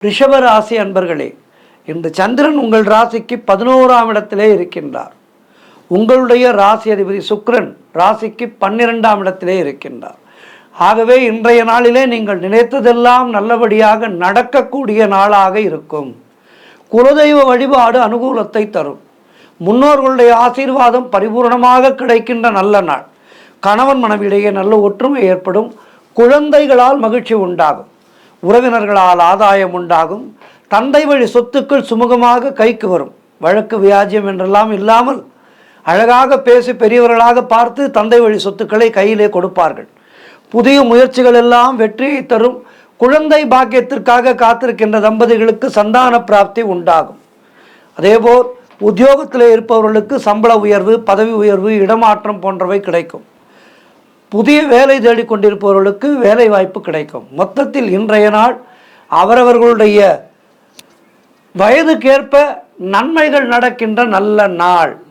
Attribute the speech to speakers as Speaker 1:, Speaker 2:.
Speaker 1: ரிஷப ராசி அன்பர்களே, இன்று சந்திரன் உங்கள் ராசிக்கு 11ஆம் இடத்திலே இருக்கின்றார். உங்களுடைய ராசி அதிபதி சுக்கிரன் ராசிக்கு 12ஆம் இடத்திலே இருக்கின்றார். ஆகவே இன்றைய நாளிலே நீங்கள் நினைத்ததெல்லாம் நல்லபடியாக நடக்கக்கூடிய நாளாக இருக்கும். குலதெய்வ வழிபாடு அனுகூலத்தை தரும். முன்னோர்களுடைய ஆசீர்வாதம் பரிபூர்ணமாக கிடைக்கின்ற நல்ல நாள். கணவன் மனைவியிடையே நல்ல ஒற்றுமை ஏற்படும். குழந்தைகளால் மகிழ்ச்சி உண்டாகும். உறவினர்களால் ஆதாயம் உண்டாகும். தந்தை வழி சொத்துக்கள் சுமூகமாக கைக்கு வரும். வழக்கு வியாஜ்யம் என்றெல்லாம் இல்லாமல் அழகாக பேசி பெரியவர்களாக பார்த்து தந்தை வழி சொத்துக்களை கையிலே கொடுப்பார்கள். புதிய முயற்சிகள் எல்லாம் வெற்றியை தரும். குழந்தை பாக்கியத்திற்காக காத்திருக்கின்ற தம்பதிகளுக்கு சந்தான பிராப்தி உண்டாகும். அதேபோல் உத்தியோகத்தில் இருப்பவர்களுக்கு சம்பள உயர்வு, பதவி உயர்வு, இடமாற்றம் போன்றவை கிடைக்கும். புதிய வேலை தேடிக்கொண்டிருப்பவர்களுக்கு வேலை வாய்ப்பு கிடைக்கும். மொத்தத்தில் இன்றைய நாள் அவரவர்களுடைய வயதுக்கேற்ப நன்மைகள் நடக்கின்ற நல்ல நாள்.